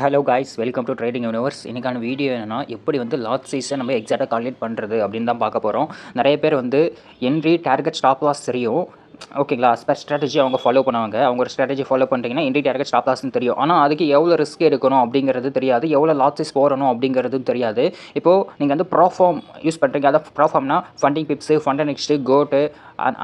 Hello guys, welcome to trading universe. இன்றைக்கான video என்னென்னா, எப்படி வந்து லாட் சைஸை நம்ம எக்ஸாக்டாக கால்குலேட் பண்ணுறது அப்படின்னு தான் பார்க்க போகிறோம். நிறைய பேர் வந்து என்ட்ரி, டார்கெட், ஸ்டாப் லாஸ் தெரியும். ஓகேங்களா? ஸ்ட்ராட்டஜி அவங்க ஃபாலோ பண்ணுவாங்க. அவங்க ஒரு ஸ்ட்ராட்டஜி ஃபாலோ பண்ணுறீங்கன்னா என்ட்ரி, டார்கெட், ஸ்டாப் லாஸ்னு தெரியும். ஆனால் அதுக்கு எவ்வளோ ரிஸ்க் எடுக்கணும் அப்படிங்கிறது தெரியாது, எவ்வளோ லாட் சைஸ் போடணும் அப்படிங்கிறதும் தெரியாது. இப்போது நீங்கள் வந்து ப்ராஃபார்ம் யூஸ் பண்ணுறீங்க. அதாவது ப்ராஃபார்ம்னா ஃபண்டிங் பிப்ஸு, ஃபண்ட் நெக்ஸ்ட்டு, கோட்டு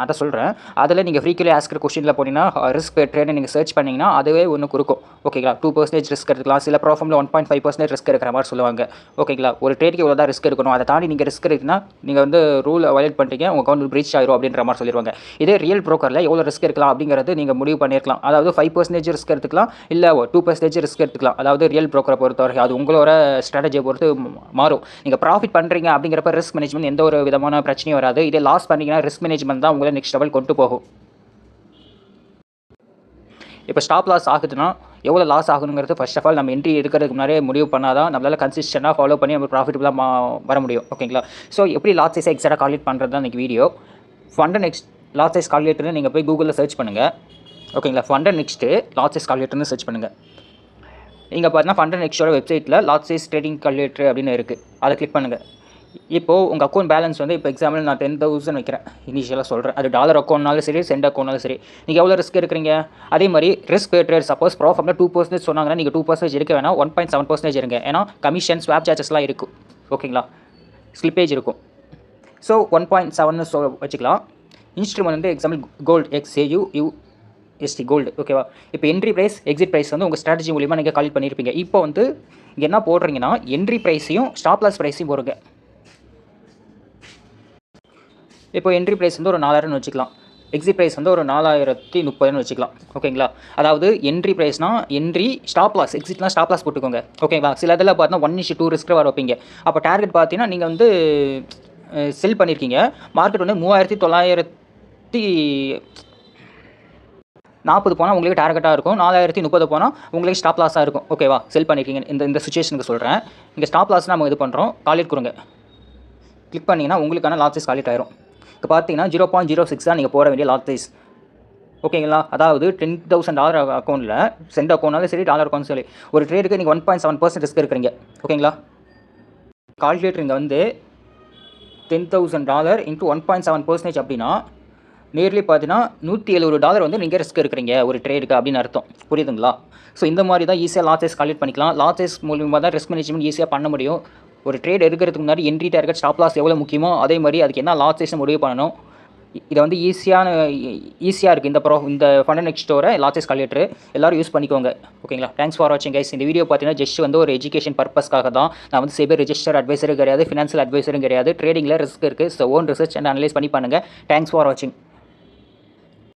அதை சொல்கிறேன். அதில் நீங்கள் ஃப்ரீக்வென்ட்லி ஆஸ்கர் கொஸ்டினில் போனீங்கன்னா ரிஸ்க் ட்ரேடை நீங்கள் சர்ச் பண்ணிங்கன்னா அதுவே ஒன்று கொடுக்கும். ஓகேங்களா? 2% ரிஸ்க் எடுக்கலாம். சில ப்ராஃபார்மில் 1.5% ரிஸ்க் இருக்கிற மாதிரி சொல்லுவாங்க. ஓகேங்களா? ஒரு ட்ரேடுக்கு இவ்வளோ தான் ரிஸ்க் எடுக்கணும். அதை தாண்டி நீங்கள் ரிஸ்க் இருக்குன்னா நீங்கள் வந்து ரூல் வயலேட் பண்ணிட்டீங்க, உங்கள் அக்கௌண்ட் பிரீச் ஆயிரும் அப்படின்ற மாதிரி சொல்லிடுவாங்க. இதே ரியல் ப்ரோக்கரில் எவ்வளோ ரிஸ்க் எடுக்கலாம் அப்படிங்கிறது நீங்கள் முடிவு பண்ணியிருக்கலாம். அதாவது 5% ரிஸ்க் எடுத்துக்கலாம், இல்லை 2% ரிஸ்க் எடுத்துக்கலாம். அதாவது ரியல் ப்ரோக்கரை பொறுத்தவரை அது உங்களோட ஸ்ட்ராட்டஜியை பொறுத்து மாறும். நீங்கள் ப்ராஃபிட் பண்ணுறீங்க அப்படிங்கிறப்ப ரிஸ்க் மேனேஜ்மெண்ட் எந்த ஒரு விதமான பிரச்சனையும் வராது. இதே லாஸ் பண்ணிங்கன்னா ரிஸ்க் மேனேஜ்மெண்ட் தான் உங்களை நெக்ஸ்ட் லெவல் கொண்டு போகும். இப்போ ஸ்டாப் லாஸ் ஆகுதுன்னா எவ்வளோ லாஸ் ஆகணுங்கிறது ஃபர்ஸ்ட் ஆஃப் ஆல் நம்ம என்ட்ரி எடுக்கிறதுக்கு முன்னாடியே முடிவு பண்ணால் தான் நம்மளால் கன்சிஸ்டண்டாக ஃபாலோ பண்ணி நம்ம ப்ராஃபிட்டபுளாக வர முடியும். ஓகேங்களா? ஸோ எப்படி லாட் சைஸை எக்ஸாக்டாக கால்குலேட் பண்ணுறது தான் இன்றைக்கி video. Fund next lot size கால்குலேட்டர்னு நீங்கள் போய் கூகுளில் சர்ச் பண்ணுங்கள். ஓகேங்களா? ஃபண்ட் நெக்ஸ்ட்டு லாட் சைஸ் கால்குலேட்டர்னு சர்ச் பண்ணுங்கள். நீங்கள் பார்த்தீங்கன்னா ஃபண்ட் நெக்ஸ்ட்டோட வெப்சைட்டில் லாட் சைஸ் ட்ரேடிங் கால்குலேட்டர் அப்படின்னு இருக்குது. அதை கிளிக் பண்ணுங்கள். இப்போது உங்கள் அக்கௌண்ட் பேலன்ஸ் வந்து இப்போ எக்ஸாம்பிள் நான் 10,000 வைக்கிறேன், இனிஷியலாக சொல்கிறேன். அது டாலர் அக்கௌண்ட்னாலும் சரி, சென்ட் அக்கௌண்ட்னாலும் சரி. நீங்கள் எவ்வளோ ரிஸ்க் எடுக்கிறீங்க? அதே மாதிரி ரிஸ்க் ட்ரேட் சப்போஸ் ப்ராஃபிட்டில் 2% சொன்னாங்கன்னா நீங்கள் 2% எடுக்க வேணாம், 1.7% இருங்க. ஏன்னா கமிஷன், ஸ்வாப் சார்ஜஸ்லாம் இருக்கும். ஓகேங்களா? ஸ்லிப்பேஜ் இருக்கும். ஸோ 1.7 வச்சுக்கலாம். இன்ஸ்ட்ருமெண்ட் வந்து எக்ஸாம்பிள் கோல்டு, XAUUSD கோல்டு. ஓகேவா? இப்போ என்ட்ரி ப்ரைஸ், எக்ஸிட் ப்ரைஸ் வந்து உங்கள் ஸ்ட்ராட்டஜி மூலிமா நீங்கள் கால்குலேட் பண்ணியிருப்பீங்க. இப்போ வந்து இங்கே என்ன போடுறீங்கன்னா என்ட்ரி ப்ரைஸையும் ஸ்டாப் லாஸ் ப்ரைஸையும் போடுங்க. இப்போ என்ட்ரி ப்ரைஸ் வந்து ஒரு 4,000 வச்சுக்கலாம். எக்ஸிட் ப்ரைஸ் வந்து ஒரு 4,030 வச்சுக்கலாம். ஓகேங்களா? அதாவது என்ட்ரி ப்ரைஸ்னால் என்ட்ரி, ஸ்டாப் லாஸ், எக்ஸிட்லாம் ஸ்டாப் லாஸ் போட்டுக்கோங்க. ஓகேங்களா? சில இதில் பார்த்தீங்கன்னா 1:2 ரிஸ்க் வர வைப்பீங்க. அப்போ டார்கெட் பார்த்தீங்கன்னா நீங்கள் வந்து செல் பண்ணியிருக்கீங்க. மார்க்கெட் வந்து 3,940 போனால் உங்களுக்கு டார்கெட்டாக இருக்கும், 4,030 போனால் உங்களுக்கு ஸ்டாப் லாஸாக இருக்கும். ஓகேவா? செல் பண்ணியிருக்கீங்க. இந்த சுச்சுவேஷனுக்கு சொல்கிறேன். இங்கே ஸ்டாப் லாஸ் நம்ம இது பண்ணுறோம். கால்குலேட் கொடுங்க. கிளிக் பண்ணிங்கன்னா உங்களுக்கான லாட் சைஸ் கால்குலேட் ஆயிரும். இப்போ பார்த்தீங்கன்னா 0.06 தான் நீங்கள் போட வேண்டிய லாட் சைஸ். ஓகேங்களா? அதாவது $10,000 அக்கௌண்ட்டில், சென்ட் அக்கௌண்ட்னாலும் சரி, டாலர் அக்கௌண்ட் சரி, ஒரு ட்ரேடுக்கு நீங்கள் 1.7% ரிஸ்க் இருக்கிறீங்க. ஓகேங்களா? கால்குலேட்டர் இங்கே வந்து $10,000 × 1.7% அப்படின்னா நேர்லி பார்த்தீங்கன்னா $170 வந்து நீங்கள் ரிஸ்க் இருக்கிறீங்க ஒரு ட்ரேடுக்கு அப்படின்னு அர்த்தம். புரியுதுங்களா? ஸோ இந்த மாதிரி தான் ஈஸியாக லாட் சைஸ் கால்குலேட் பண்ணிக்கலாம். லாட் சைஸ் மூலியமாக தான் ரிஸ்க் மேனேஜ்மெண்ட் ஈஸியாக பண்ண முடியும். ஒரு ட்ரேட் எடுக்கிறதுக்கு முன்னாடி என்ட்ரி, டார்கெட், ஸ்டாப் லாஸ் எவ்வளோ முக்கியமோ அதே மாதிரி அதுக்கு என்ன லாட் சைஸ் முடிவு பண்ணணும். இதை வந்து ஈஸியாக இருக்குது இந்த ஃபண்ட் நெக்ஸ்ட்டோட லாட் சைஸ் கால்குலேட்டர். எல்லோரும் யூஸ் பண்ணிக்கோங்க. ஓகேங்களா? தேங்க்ஸ் ஃபார் வாட்சிங் கைஸ். இந்த வீடியோ பார்த்தீங்கன்னா ஜஸ்ட் வந்து ஒரு எஜுகேஷன் பர்பஸ்க்காக தான். நான் வந்து செபி ரெஜிஸ்டர் அட்வைசரும் கிடையாது, ஃபினான்ஷியல் அட்வைசரும் கிடையாது. ட்ரேடிங்கில் ரிஸ்க் இருக்குது. So own research and analyse பண்ணி பண்ணுங்கள். தேங்க்ஸ் ஃபார் வாட்சிங்.